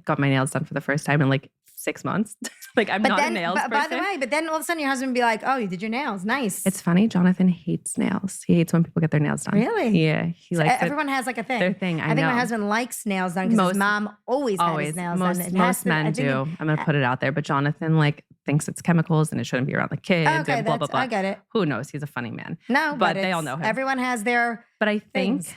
got my nails done for the first time in like 6 months. Like I'm not a nails person. By the way, but then all of a sudden your husband would be like, oh, you did your nails. Nice. It's funny. Jonathan hates nails. He hates when people get their nails done. Really? Yeah. He likes everyone has like a thing. Their thing. I think know. My husband likes nails done because his mom always had his nails done. Most men do. I'm going to put it out there. But Jonathan like thinks it's chemicals and it shouldn't be around the kids and blah, blah, blah. I get it. Who knows? He's a funny man. No, but they all know him. Everyone has their But I think things.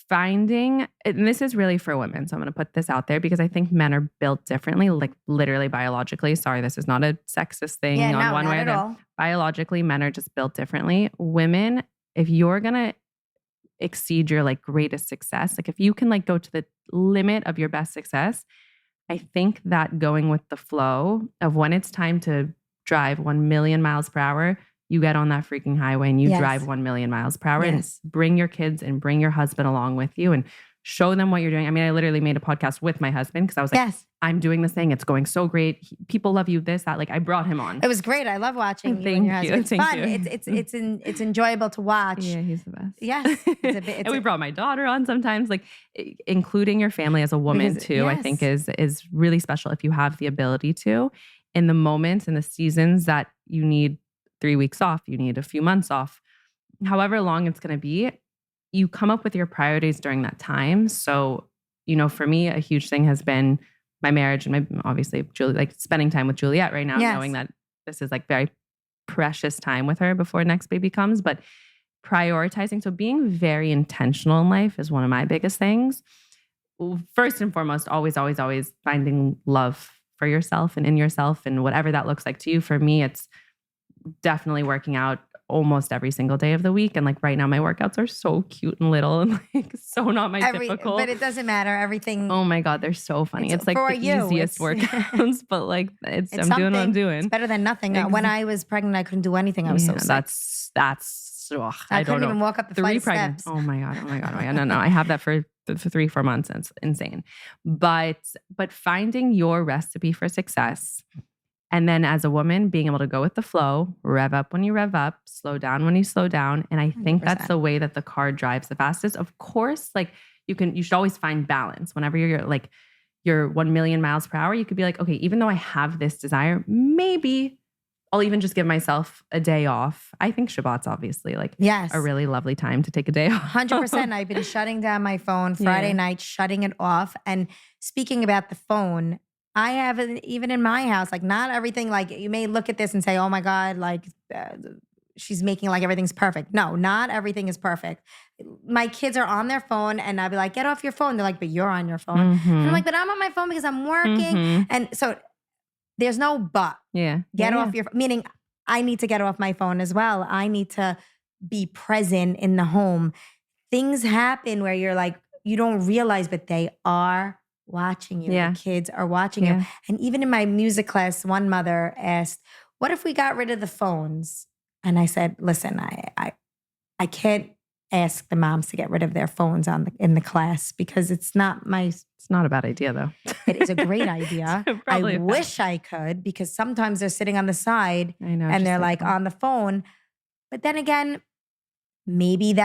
finding, and this is really for women, so I'm going to put this out there because I think men are built differently, like literally biologically. Sorry, this is not a sexist thing on one way or the other. Biologically, men are just built differently. Women, if you're going to exceed your like greatest success, like if you can like go to the limit of your best success, I think that going with the flow of when it's time to drive 1 million miles per hour, you get on that freaking highway and you Yes. drive 1 million miles per hour Yes. and bring your kids and bring your husband along with you and show them what you're doing. I mean, I literally made a podcast with my husband because I was like, Yes. I'm doing this thing. It's going so great. People love you, this, that. Like I brought him on. It was great. I love watching you and Thank your husband. you. It's Thank fun. you. It's enjoyable to watch. Yeah, he's the best. Yes. And we brought my daughter on sometimes. Like including your family as a woman Because- too, I yes. think is really special if you have the ability to. In the moments and the seasons that you need 3 weeks off, you need a few months off, however long it's going to be, you come up with your priorities during that time. So, for me, a huge thing has been my marriage and obviously Julie, like spending time with Juliet right now, Yes. knowing that this is like very precious time with her before next baby comes, but prioritizing. So being very intentional in life is one of my biggest things. First and foremost, always, always, always finding love for yourself and in yourself and whatever that looks like to you. For me, it's definitely working out almost every single day of the week. And like right now, my workouts are so cute and little and like so not my typical. But it doesn't matter. Everything. Oh my God, they're so funny. It's like for the you. easiest workouts, but like I'm doing what I'm something. doing. It's better than nothing. When I was pregnant, I couldn't do anything. I was so sick. That's I don't couldn't know. even walk up the 3 flight of pregnant. steps. Oh my God. No. I have that for 3-4 months. It's insane. But finding your recipe for success. And then as a woman, being able to go with the flow, rev up when you rev up, slow down when you slow down. And I think 100%. that's the way that the car drives the fastest. Of course, like you should always find balance. Whenever you're 1 million miles per hour, you could be like, okay, even though I have this desire, maybe I'll even just give myself a day off. I think Shabbat's obviously like Yes. a really lovely time to take a day off. 100%. I've been shutting down my phone Friday night, shutting it off. And speaking about the phone, I have even in my house, like not everything, like you may look at this and say, oh my God, like she's making like everything's perfect. No, not everything is perfect. My kids are on their phone and I'll be like, get off your phone. They're like, but you're on your phone. Mhm. And I'm like, but I'm on my phone because I'm working. Mhm. And so there's no but. Yeah. Get off your phone. Meaning I need to get off my phone as well. I need to be present in the home. Things happen where you're like, you don't realize, but they are watching you. Yeah. The kids are watching you. And even in my music class, one mother asked, what if we got rid of the phones? And I said, listen, I can't ask the moms to get rid of their phones in the class because it's not a bad idea though. It is a great idea. Probably I a bad- wish I could because sometimes they're sitting on the side I know. and just they're like on the phone. But then again, maybe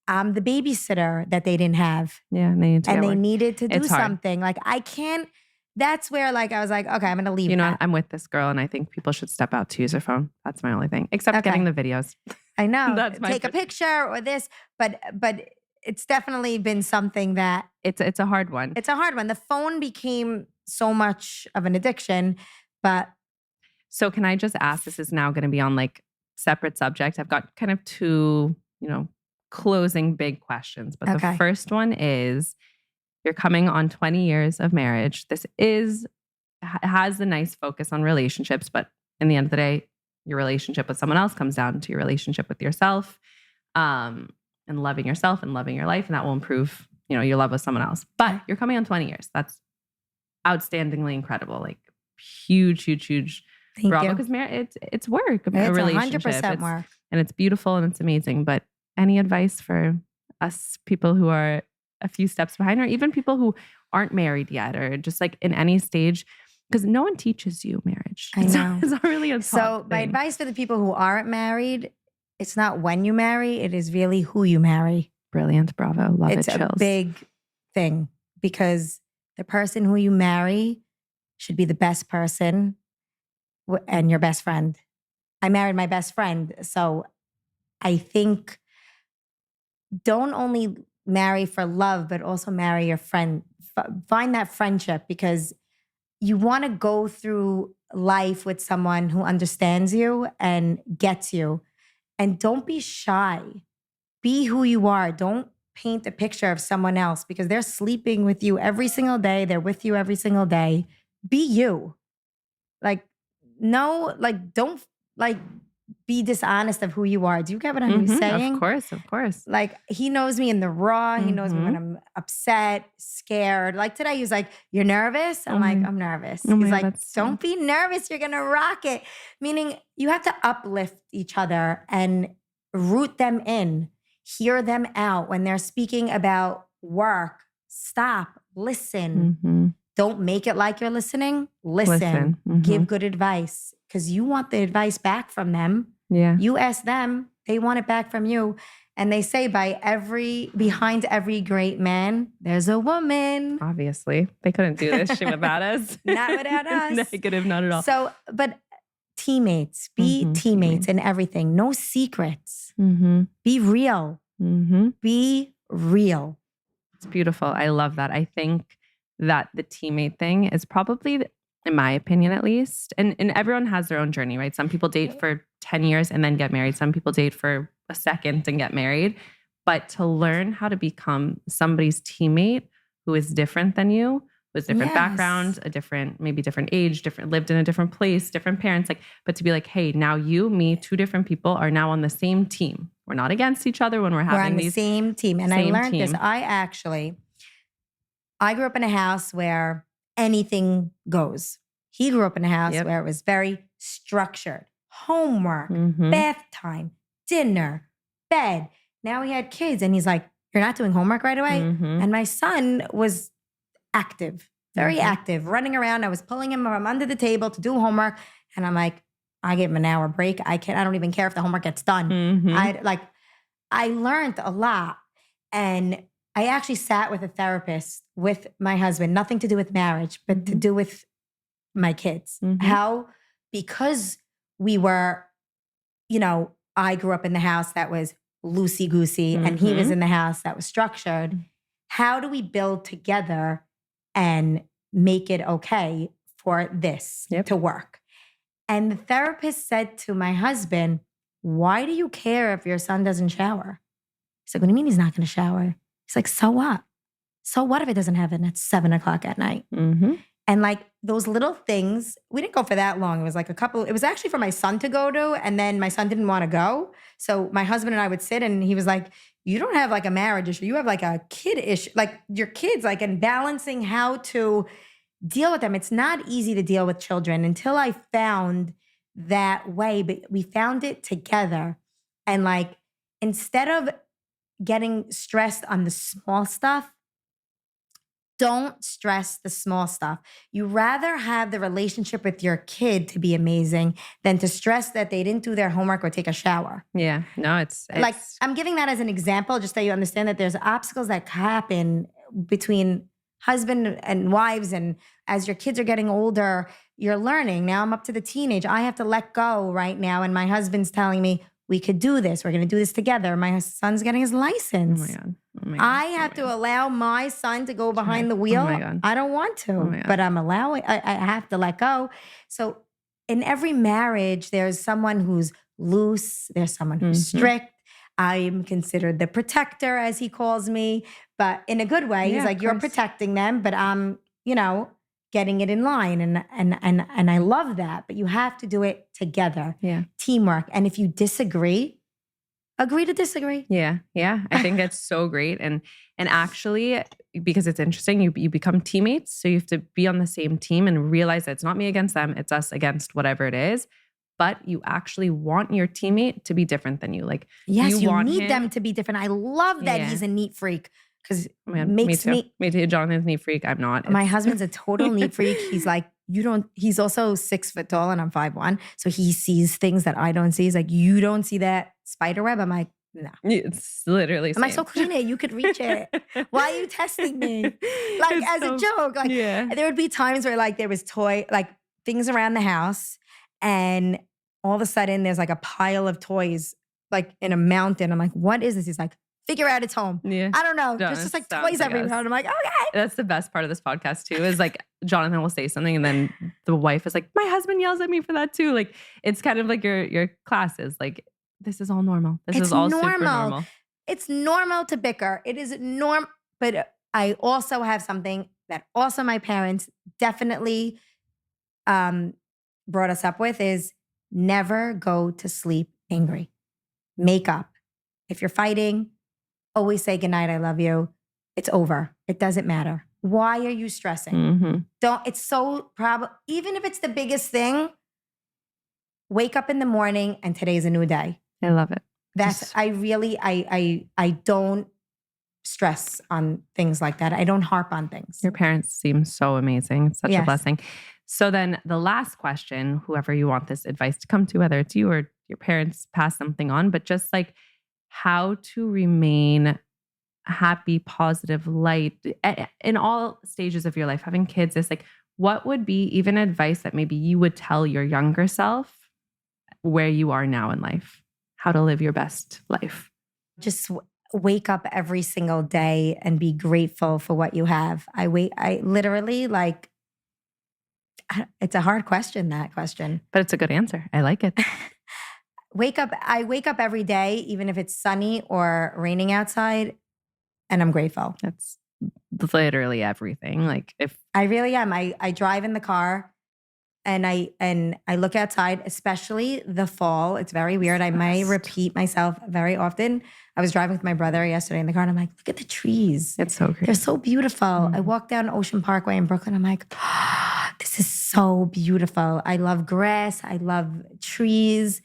I'm the babysitter that they didn't have. Yeah, and they need to And get they work. needed to do It's hard. something. Like I can't, that's where like I was like, okay, I'm going to leave that. I'm with this girl and I think people should step out to use their phone. That's my only thing. Except Okay. getting the videos. I know. That's my Take a picture or this, but it's definitely been something that It's a hard one. it's a hard one. The phone became so much of an addiction, but So can I just ask, this is now going to be on like separate subject. I've got kind of two, closing big questions. But Okay. the first one is, you're coming on 20 years of marriage. This has a nice focus on relationships, but in the end of the day, your relationship with someone else comes down to your relationship with yourself, and loving yourself and loving your life. And that will improve, your love with someone else. But you're coming on 20 years. That's outstandingly incredible. Like huge, huge, huge thank bravo. you. Because it's work, a It's relationship. 100% work. And it's beautiful and it's amazing. But any advice for us people who are a few steps behind, or even people who aren't married yet, or just like in any stage? Because no one teaches you marriage. I know. It's not really a So taught my thing. advice for the people who aren't married, it's not when you marry, it is really who you marry. Brilliant. Bravo. Love It's it. a Chills. big thing because the person who you marry should be the best person and your best friend. I married my best friend. So I think don't only marry for love, but also marry your friend. Find that friendship because you want to go through life with someone who understands you and gets you. And don't be shy. Be who you are. Don't paint a picture of someone else because they're sleeping with you every single day. They're with you every single day. Be you. Like, no, like, don't, like, be dishonest of who you are. Do you get what I'm saying? Of course, of course. Like he knows me in the raw. He knows me when I'm upset, scared. Like today, he was like, "You're nervous?" I'm like, "I'm nervous." Oh my He's God, like, that's "Don't be nervous. You're gonna rock it." Meaning you have to uplift each other and root them in, hear them out when they're speaking about work. Stop, listen. Don't make it like you're listening. Listen. Give good advice because you want the advice back from them. Yeah. You ask them, they want it back from you. And they say behind every great man, there's a woman. Obviously. They couldn't do this shit without us. Not without us. Negative, not at all. So, but teammates, be teammates in everything. No secrets. Be real. Be real. It's beautiful. I love that. I think that the teammate thing is probably, in my opinion at least, and everyone has their own journey, right? Some people date for 10 years and then get married. Some people date for a second and get married. But to learn how to become somebody's teammate who is different than you, with different background, maybe different age, lived in a different place, different parents, but to be like, hey, now you, me, two different people are now on the same team. We're not against each other when we're having the same team. And I learned this. I grew up in a house where anything goes. He grew up in a house where it was very structured. Homework, bath time, dinner, bed. Now he had kids and he's like, you're not doing homework right away? And my son was active, very active, running around. I was pulling him from under the table to do homework. And I'm like, I give him an hour break. I don't even care if the homework gets done. I learned a lot. And I actually sat with a therapist with my husband, nothing to do with marriage, but to do with my kids. How, because we were, I grew up in the house that was loosey-goosey and he was in the house that was structured. How do we build together and make it okay for this to work? And the therapist said to my husband, why do you care if your son doesn't shower? He's like, what do you mean he's not going to shower? He's like, so what? So what if it doesn't happen at 7:00 at night? And those little things, we didn't go for that long. It was it was actually for my son to go to, and then my son didn't want to go. So my husband and I would sit and he was like, you don't have a marriage issue. You have a kid issue, your kids, and balancing how to deal with them. It's not easy to deal with children until I found that way, but we found it together. And instead of getting stressed on the small stuff, don't stress the small stuff. You rather have the relationship with your kid to be amazing than to stress that they didn't do their homework or take a shower. Yeah, no, it's I'm giving that as an example, just so you understand that there's obstacles that happen between husband and wives. And as your kids are getting older, you're learning. Now I'm up to the teenage. I have to let go right now. And my husband's telling me, we could do this. We're going to do this together. My son's getting his license. Oh my God. I have to allow my son to go behind the wheel. I don't want to, but I'm allowing, I have to let go. So in every marriage, there's someone who's loose. There's someone who's strict. I am considered the protector, as he calls me, but in a good way. He's like, you're protecting them, but I'm, getting it in line. And I love that, but you have to do it together. Yeah. Teamwork. And if you disagree, agree to disagree. Yeah. I think that's so great. And actually, because it's interesting, you become teammates. So you have to be on the same team and realize that it's not me against them. It's us against whatever it is. But you actually want your teammate to be different than you. Yes, you need them to be different. I love that he's a neat freak. Because me too. Jonathan's a neat freak. I'm not. My husband's a total neat freak. He's like, he's also 6 foot tall and I'm 5'1". So he sees things that I don't see. He's like, you don't see that spider web? I'm like, no. It's literally I'm like, so clean it. You could reach it. Why are you testing me? As a joke. There would be times where there was things around the house and all of a sudden there's a pile of toys in a mountain. I'm like, what is this? He's like, figure out its home. Yeah. I don't know. There's just toys everywhere. And I'm like, okay. That's the best part of this podcast too, is Jonathan will say something and then the wife is like, my husband yells at me for that too. It's kind of your classes. This is all normal. This is all super normal. It's normal to bicker. It is normal. But I also have something that also my parents definitely brought us up with is never go to sleep angry. Make up. If you're fighting, always say goodnight, I love you. It's over. It doesn't matter. Why are you stressing? Mm-hmm. It's so probably, even if it's the biggest thing, wake up in the morning and today's a new day. I love it. I don't stress on things like that. I don't harp on things. Your parents seem so amazing. It's such a blessing. So then the last question, whoever you want this advice to come to, whether it's you or your parents pass something on, but just like how to remain happy, positive, light in all stages of your life, having kids is like, what would be even advice that maybe you would tell your younger self where you are now in life, how to live your best life? Just wake up every single day and be grateful for what you have. I literally like, it's a hard question, that question. But it's a good answer. I like it. I wake up every day, even if it's sunny or raining outside, and I'm grateful. That's literally everything. Like if I really am. I drive in the car and I look outside, especially the fall. It's very weird. I might repeat myself very often. I was driving with my brother yesterday in the car and I'm like, look at the trees. It's so great. They're so beautiful. I walked down Ocean Parkway in Brooklyn. I'm like, this is so beautiful. I love grass. I love trees.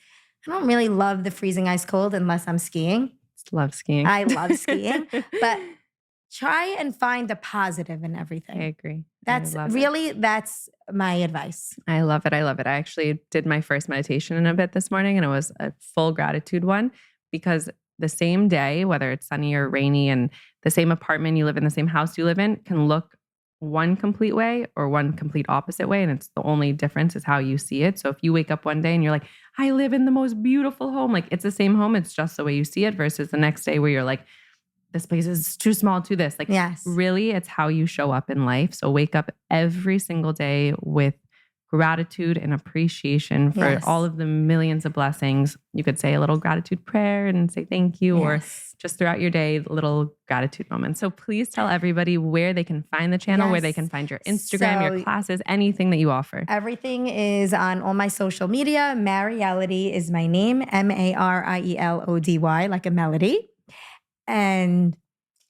I don't really love the freezing ice cold unless I'm skiing. Love skiing. I love skiing, but try and find the positive in everything. I agree. That's my advice. I love it. I love it. I actually did my first meditation in a bit this morning and it was a full gratitude one because the same day, whether it's sunny or rainy and the same apartment you live in, the same house you live in can look one complete way or one complete opposite way. And it's the only difference is how you see it. So if you wake up one day and you're like, I live in the most beautiful home, like it's the same home. It's just the way you see it versus the next day where you're like, this place is too small to this. Like really it's how you show up in life. So wake up every single day with gratitude and appreciation for all of the millions of blessings. You could say a little gratitude prayer and say thank you or just throughout your day, little gratitude moments. So please tell everybody where they can find the channel, where they can find your Instagram, your classes, anything that you offer. Everything is on all my social media. Marielody is my name, Marielody, like a melody. And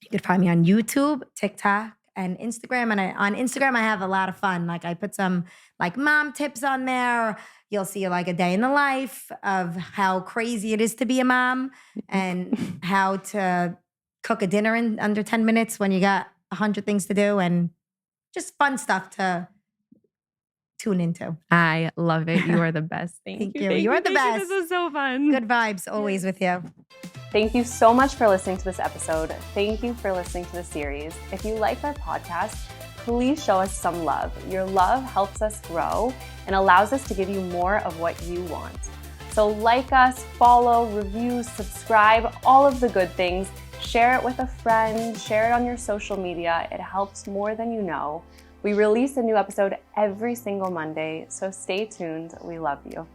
you could find me on YouTube, TikTok, and Instagram. And on Instagram, I have a lot of fun. Like I put some like mom tips on there. You'll see like a day in the life of how crazy it is to be a mom and how to cook a dinner in under 10 minutes when you got 100 things to do and just fun stuff to tune into. I love it. You are the best. Thank you. You're the best. This was so fun. Good vibes always with you. Thank you so much for listening to this episode. Thank you for listening to the series. If you like our podcast, please show us some love. Your love helps us grow and allows us to give you more of what you want. So like us, follow, review, subscribe, all of the good things. Share it with a friend, share it on your social media. It helps more than you know. We release a new episode every single Monday, so stay tuned. We love you.